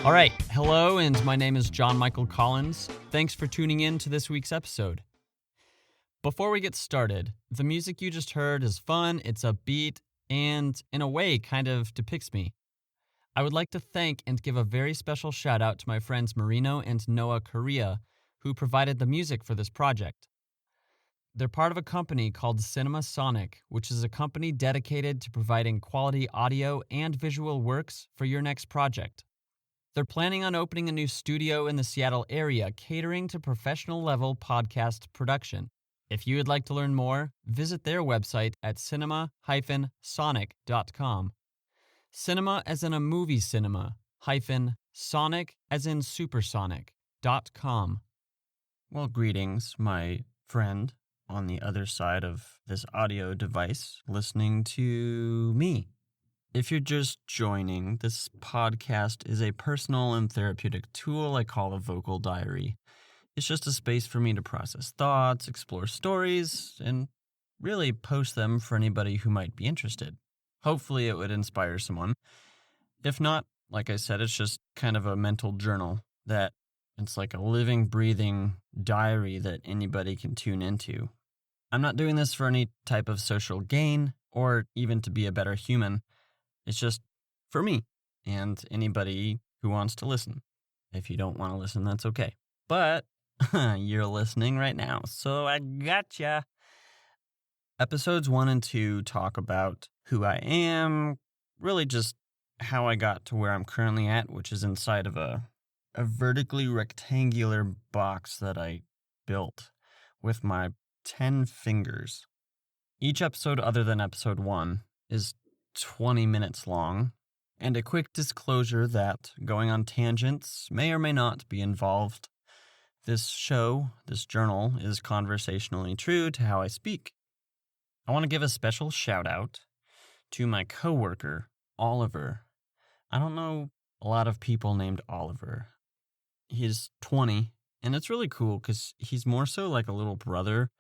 All right, hello, and my name is John Michael Collins. Thanks for tuning in to this week's episode. Before we get started, the music you just heard is fun, it's upbeat, and in a way kind of depicts me. I would like to thank and give a very special shout out to my friends Marino and Noah Correa, who provided the music for this project. They're part of a company called Cinema Sonic, which is a company dedicated to providing quality audio and visual works for your next project. They're planning on opening a new studio in the Seattle area catering to professional-level podcast production. If you would like to learn more, visit their website at cinema-sonic.com. Cinema as in a movie cinema, -sonic as in supersonic.com. Well, greetings, my friend on the other side of this audio device listening to me. If you're just joining, this podcast is a personal and therapeutic tool I call a vocal diary. It's just a space for me to process thoughts, explore stories, and really post them for anybody who might be interested. Hopefully it would inspire someone. If not, like I said, it's just kind of a mental journal that it's like a living, breathing diary that anybody can tune into. I'm not doing this for any type of social gain or even to be a better human. It's just for me and anybody who wants to listen. If you don't want to listen, that's okay. But you're listening right now, so I gotcha. Episodes 1 and 2 talk about who I am, really just how I got to where I'm currently at, which is inside of a vertically rectangular box that I built with my 10 fingers. Each episode other than episode 1 is 20 minutes long, and a quick disclosure that going on tangents may or may not be involved. This journal, is conversationally true to how I speak. I want to give a special shout out to my coworker, Oliver. I don't know a lot of people named Oliver. He's 20, and it's really cool because he's more so like a little brother,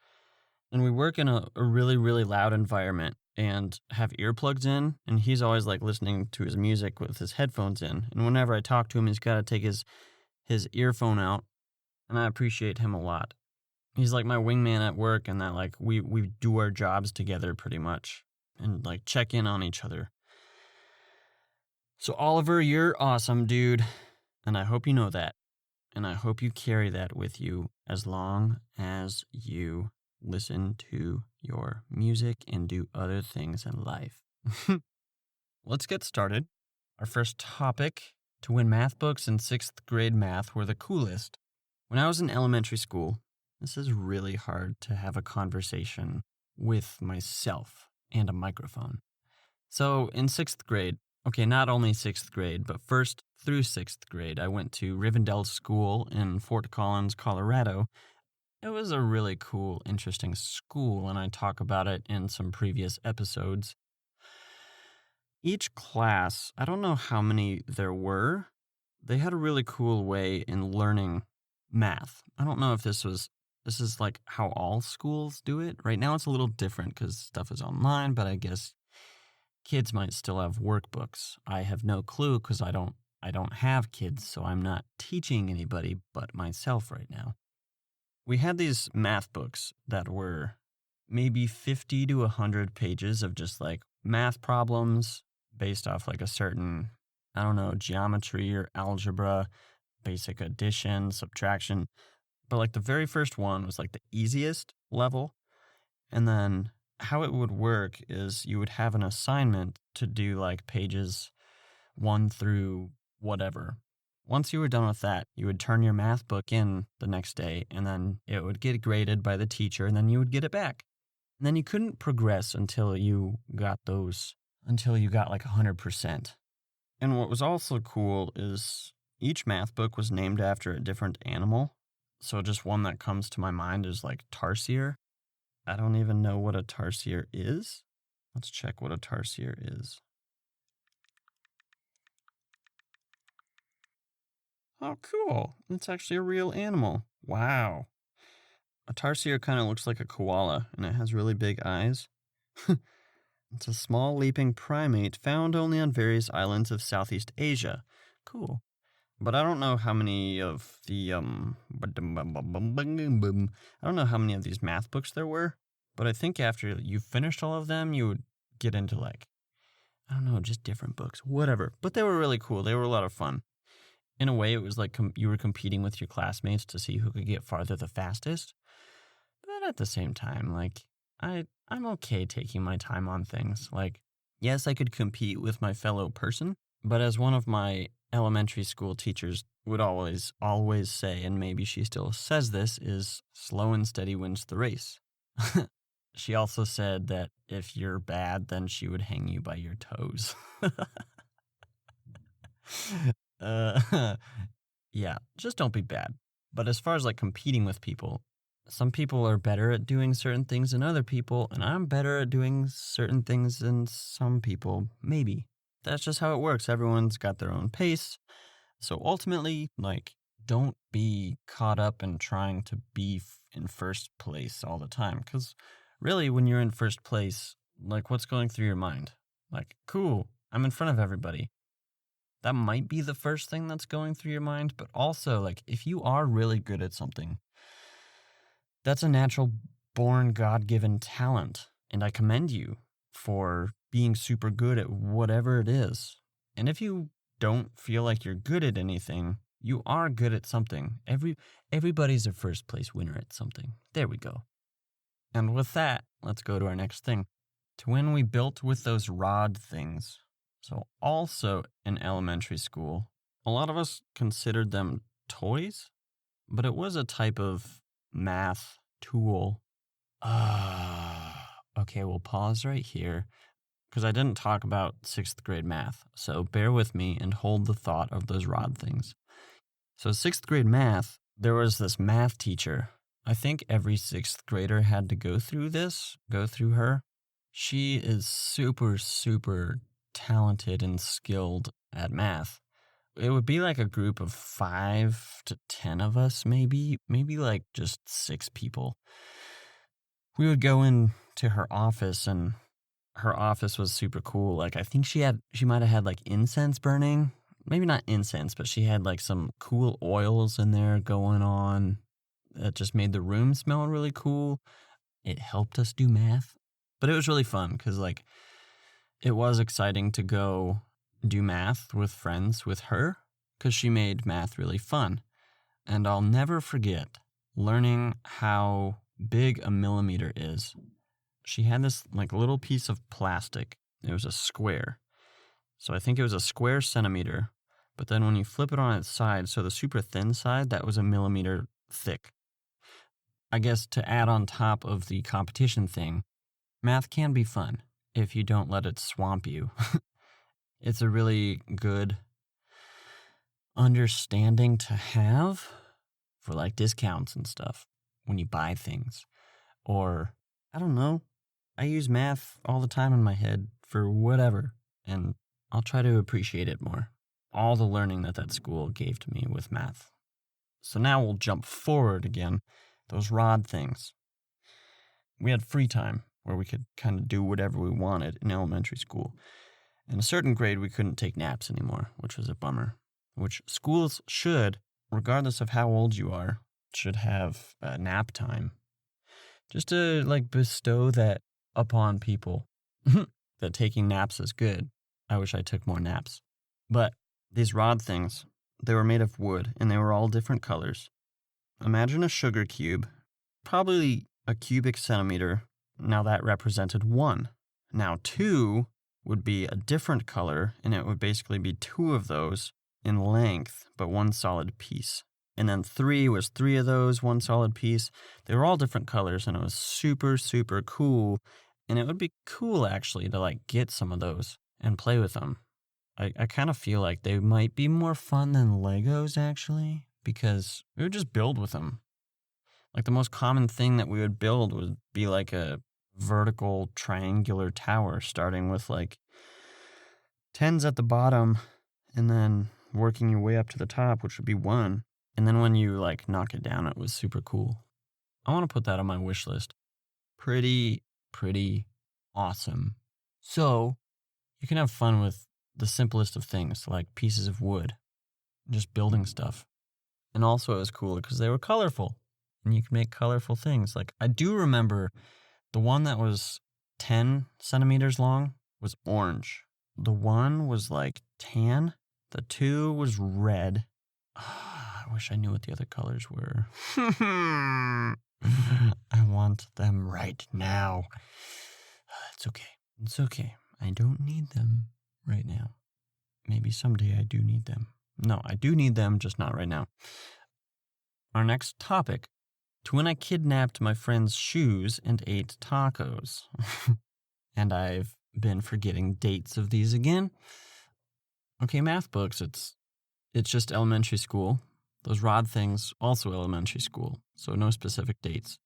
and we work in a really, really loud environment and have earplugs in, and he's always like listening to his music with his headphones in. And whenever I talk to him, he's got to take his earphone out, and I appreciate him a lot. He's like my wingman at work, and that like we do our jobs together pretty much and like check in on each other. So Oliver, you're awesome, dude, and I hope you know that, and I hope you carry that with you as long as you listen to your music and do other things in life. Let's get started. Our first topic: to win math books in 6th grade math were the coolest. When I was in elementary school, this is really hard to have a conversation with myself and a microphone. So in 6th grade, okay, not only 6th grade, but 1st through 6th grade, I went to Rivendell School in Fort Collins, Colorado. It was a really cool, interesting school, and I talk about it in some previous episodes. Each class, I don't know how many there were, they had a really cool way in learning math. I don't know if this is like how all schools do it. Right now it's a little different because stuff is online, but I guess kids might still have workbooks. I have no clue because I don't have kids, so I'm not teaching anybody but myself right now. We had these math books that were maybe 50 to 100 pages of just like math problems based off like a certain, I don't know, geometry or algebra, basic addition, subtraction. But like the very first one was like the easiest level. And then how it would work is you would have an assignment to do like pages 1 through whatever. Once you were done with that, you would turn your math book in the next day, and then it would get graded by the teacher, and then you would get it back. And then you couldn't progress until you got like 100%. And what was also cool is each math book was named after a different animal. So just one that comes to my mind is like tarsier. I don't even know what a tarsier is. Let's check what a tarsier is. Oh, cool. It's actually a real animal. Wow. A tarsier kind of looks like a koala, and it has really big eyes. It's a small leaping primate found only on various islands of Southeast Asia. Cool. But I don't know how many of the, I don't know how many of these math books there were, but I think after you finished all of them, you would get into like, I don't know, just different books, whatever. But they were really cool. They were a lot of fun. In a way, it was like you were competing with your classmates to see who could get farther the fastest. But at the same time, like, I'm okay taking my time on things. Like, yes, I could compete with my fellow person, but as one of my elementary school teachers would always say, and maybe she still says this, is slow and steady wins the race. She also said that if you're bad, then she would hang you by your toes. Yeah, just don't be bad. But as far as like competing with people, some people are better at doing certain things than other people, and I'm better at doing certain things than some people, maybe. That's just how it works. Everyone's got their own pace. So ultimately, like, don't be caught up in trying to be in first place all the time. Because really, when you're in first place, like, what's going through your mind? Like, cool, I'm in front of everybody. That might be the first thing that's going through your mind. But also, like, if you are really good at something, that's a natural born God-given talent. And I commend you for being super good at whatever it is. And if you don't feel like you're good at anything, you are good at something. Everybody's a first place winner at something. There we go. And with that, let's go to our next thing. To when we built with those rod things. So also in elementary school, a lot of us considered them toys, but it was a type of math tool. Okay, we'll pause right here because I didn't talk about 6th grade math. So bear with me and hold the thought of those rod things. So 6th grade math, there was this math teacher. I think every 6th grader had to go through her. She is super, super talented and skilled at math. It would be like a group of 5 to 10 of us, maybe like just 6 people. We would go into her office, and her office was super cool. Like, I think she might have had like incense burning. Maybe not incense, but she had like some cool oils in there going on that just made the room smell really cool. It helped us do math, but it was really fun because like it was exciting to go do math with friends with her because she made math really fun. And I'll never forget learning how big a millimeter is. She had this like little piece of plastic. It was a square. So I think it was a square centimeter. But then when you flip it on its side, so the super thin side, that was a millimeter thick. I guess to add on top of the competition thing, math can be fun if you don't let it swamp you. It's a really good understanding to have for like discounts and stuff when you buy things. Or, I don't know, I use math all the time in my head for whatever, and I'll try to appreciate it more. All the learning that school gave to me with math. So now we'll jump forward again. Those rod things. We had free time where we could kind of do whatever we wanted in elementary school. In a certain grade, we couldn't take naps anymore, which was a bummer. Which schools should, regardless of how old you are, should have nap time. Just to like bestow that upon people. That taking naps is good. I wish I took more naps. But these rod things, they were made of wood and they were all different colors. Imagine a sugar cube, probably a cubic centimeter. Now that represented 1. Now 2 would be a different color, and it would basically be 2 of those in length, but 1 solid piece. And then 3 was 3 of those, 1 solid piece. They were all different colors, and it was super, super cool. And it would be cool, actually, to like get some of those and play with them. I kind of feel like they might be more fun than Legos, actually, because we would just build with them. Like the most common thing that we would build would be like a vertical triangular tower, starting with like 10s at the bottom and then working your way up to the top, which would be 1. And then when you like knock it down, it was super cool. I want to put that on my wish list. Pretty awesome. So you can have fun with the simplest of things, like pieces of wood. just building stuff. And also it was cool because they were colorful and you could make colorful things. Like I do remember the one that was 10 centimeters long was orange. The one was like tan. The two was red. I wish I knew what the other colors were. I want them right now. It's okay. It's okay. I don't need them right now. Maybe someday I do need them. No, I do need them, just not right now. Our next topic. To when I kidnapped my friend's shoes and ate tacos. And I've been forgetting dates of these again. Okay, math books, it's just elementary school. Those rod things, also elementary school, so no specific dates.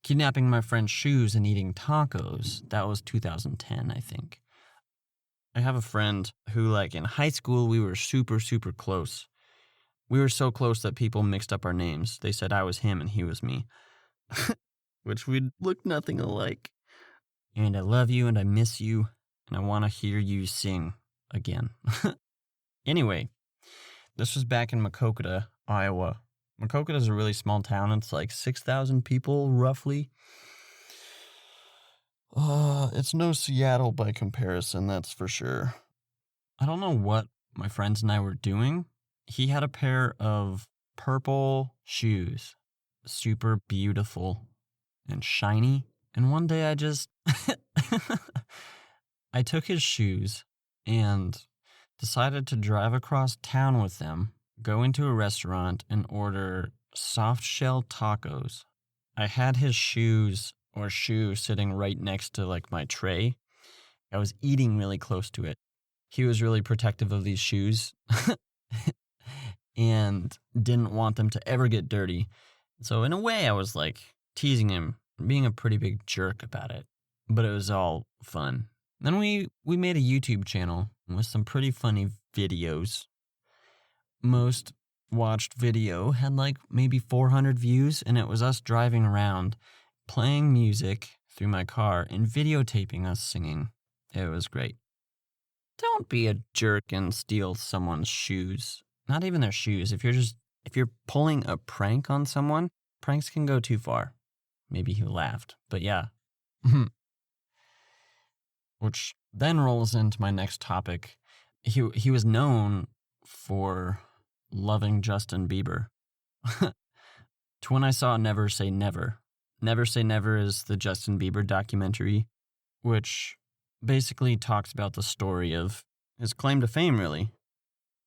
Kidnapping my friend's shoes and eating tacos, that was 2010, I think. I have a friend who, like, in high school, we were super, super close. We were so close that people mixed up our names. They said I was him and he was me, which we look nothing alike. And I love you and I miss you and I want to hear you sing again. Anyway, this was back in Maquoketa, Iowa. Maquoketa is a really small town. It's like 6,000 people, roughly. It's no Seattle by comparison, that's for sure. I don't know what my friends and I were doing. He had a pair of purple shoes, super beautiful and shiny. And one day I took his shoes and decided to drive across town with them, go into a restaurant and order soft shell tacos. I had his shoe sitting right next to like my tray. I was eating really close to it. He was really protective of these shoes and didn't want them to ever get dirty. So in a way I was like teasing him, being a pretty big jerk about it, but it was all fun. Then we made a YouTube channel with some pretty funny videos. Most watched video had like maybe 400 views, and it was us driving around, playing music through my car and videotaping us singing. It was great. Don't be a jerk and steal someone's shoes. Not even their shoes. If you're pulling a prank on someone, pranks can go too far. Maybe he laughed, but yeah. Which then rolls into my next topic. He was known for loving Justin Bieber. To when I saw Never Say Never. Never Say Never is the Justin Bieber documentary, which basically talks about the story of his claim to fame, really.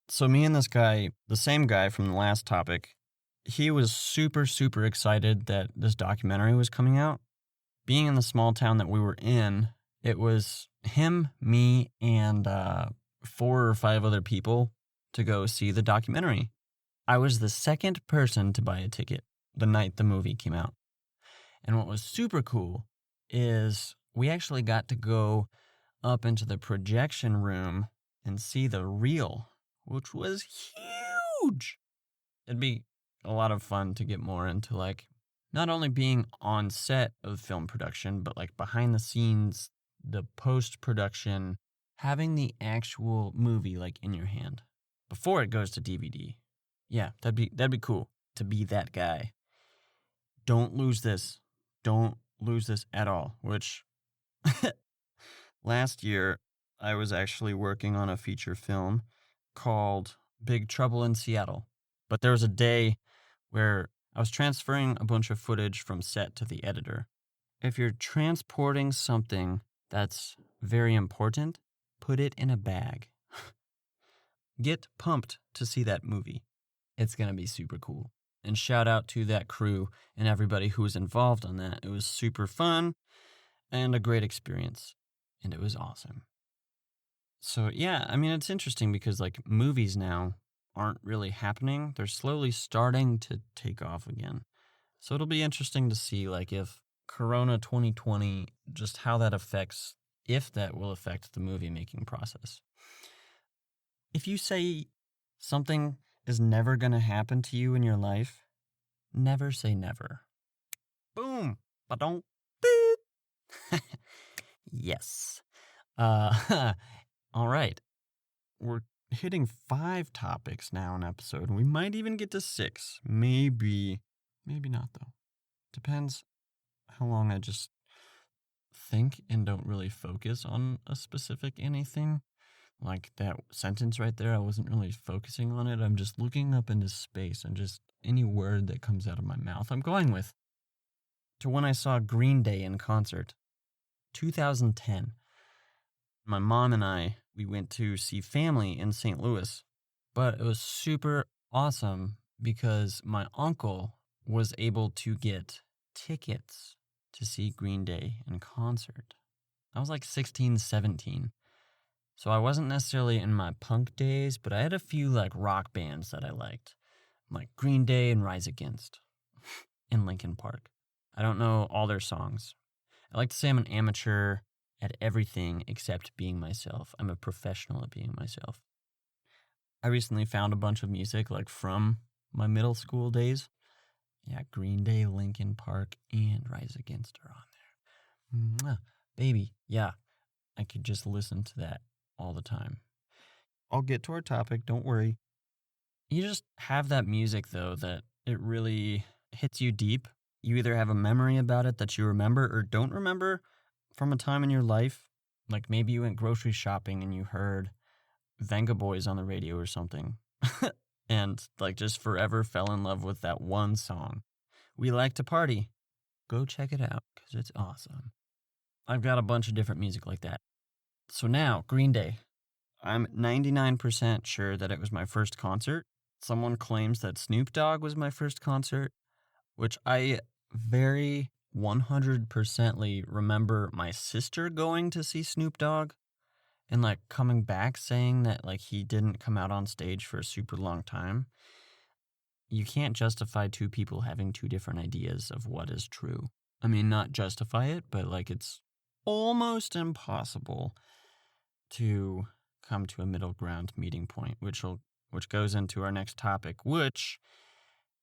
So me and this guy, the same guy from the last topic, he was super, super excited that this documentary was coming out. Being in the small town that we were in, it was him, me, and 4 or 5 other people to go see the documentary. I was the second person to buy a ticket the night the movie came out. And what was super cool is we actually got to go up into the projection room and see the reel, which was huge. It'd be a lot of fun to get more into like not only being on set of film production, but like behind the scenes, the post-production, having the actual movie like in your hand before it goes to DVD. Yeah, that'd be cool to be that guy. Don't lose this. Don't lose this at all, which last year I was actually working on a feature film called Big Trouble in Seattle. But there was a day where I was transferring a bunch of footage from set to the editor. If you're transporting something that's very important, put it in a bag. Get pumped to see that movie. It's going to be super cool. And shout out to that crew and everybody who was involved on that. It was super fun and a great experience. And it was awesome. So yeah, I mean, it's interesting because like movies now aren't really happening. They're slowly starting to take off again. So it'll be interesting to see like if Corona 2020, just how that affects, if that will affect the movie making process. If you say something is never going to happen to you in your life, never say never. Boom. Ba-dum. Yes. All right. We're hitting 5 topics now an episode. We might even get to 6. Maybe not though. Depends how long I just think and don't really focus on a specific anything. Like that sentence right there, I wasn't really focusing on it. I'm just looking up into space and just any word that comes out of my mouth I'm going with. To when I saw Green Day in concert, 2010. My mom and we went to see Family in St. Louis, but it was super awesome because my uncle was able to get tickets to see Green Day in concert. I was like 16, 17. So I wasn't necessarily in my punk days, but I had a few like rock bands that I liked, like Green Day and Rise Against in Linkin Park. I don't know all their songs. I like to say I'm an amateur at everything except being myself. I'm a professional at being myself. I recently found a bunch of music like from my middle school days. Yeah, Green Day, Linkin Park, and Rise Against are on there. Mwah. Baby, yeah, I could just listen to that all the time. I'll get to our topic, don't worry. You just have that music, though, that it really hits you deep. You either have a memory about it that you remember or don't remember from a time in your life. Like maybe you went grocery shopping and you heard Venga Boys on the radio or something. And like just forever fell in love with that one song. We Like to Party. Go check it out because it's awesome. I've got a bunch of different music like that. So now, Green Day. I'm 99% sure that it was my first concert. Someone claims that Snoop Dogg was my first concert, which I very 100%ly remember my sister going to see Snoop Dogg and like coming back saying that like he didn't come out on stage for a super long time. You can't justify two people having two different ideas of what is true. I mean, not justify it, but like it's almost impossible to come to a middle ground meeting point, which goes into our next topic, which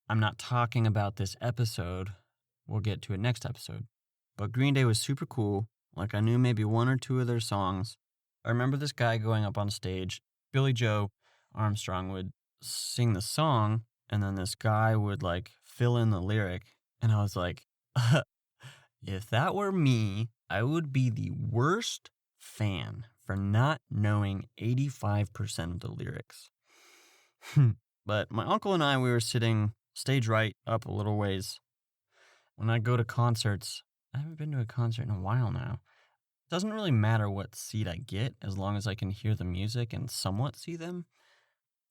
I'm not talking about this episode. We'll get to it next episode. But Green Day was super cool. Like I knew maybe one or two of their songs. I remember this guy going up on stage. Billy Joe Armstrong would sing the song, and then this guy would like fill in the lyric. And I was like, if that were me, I would be the worst fan for not knowing 85% of the lyrics. But my uncle and we were sitting stage right up a little ways. When I go to concerts, I haven't been to a concert in a while now. It doesn't really matter what seat I get as long as I can hear the music and somewhat see them.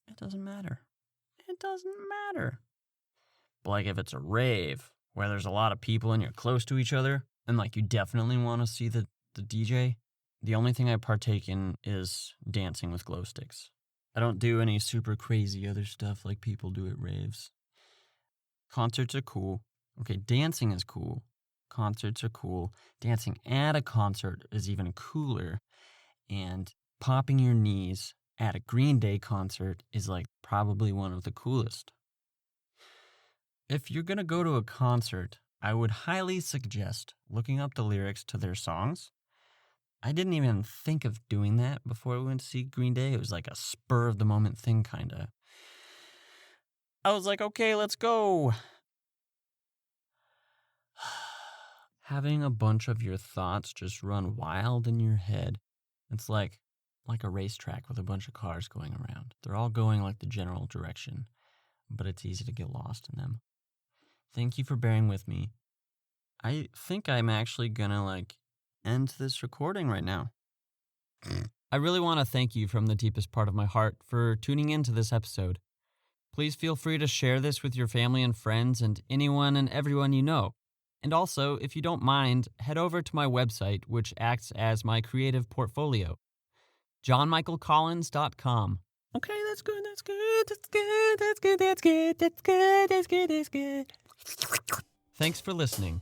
It doesn't matter. It doesn't matter. But like if it's a rave where there's a lot of people and you're close to each other and like you definitely want to see the DJ, the only thing I partake in is dancing with glow sticks. I don't do any super crazy other stuff like people do at raves. Concerts are cool. Okay, dancing is cool. Concerts are cool. Dancing at a concert is even cooler. And popping your knees at a Green Day concert is like probably one of the coolest. If you're going to go to a concert, I would highly suggest looking up the lyrics to their songs. I didn't even think of doing that before we went to see Green Day. It was like a spur of the moment thing, kind of. I was like, okay, let's go. Having a bunch of your thoughts just run wild in your head. It's like a racetrack with a bunch of cars going around. They're all going like the general direction, but it's easy to get lost in them. Thank you for bearing with me. I think I'm actually gonna end this recording right now. I really want to thank you from the deepest part of my heart for tuning into this episode. Please feel free to share this with your family and friends and anyone and everyone you know. And also, if you don't mind, head over to my website, which acts as my creative portfolio, johnmichaelcollins.com. Okay, that's good, that's good, that's good, that's good, that's good, that's good, that's good, that's good. Thanks for listening.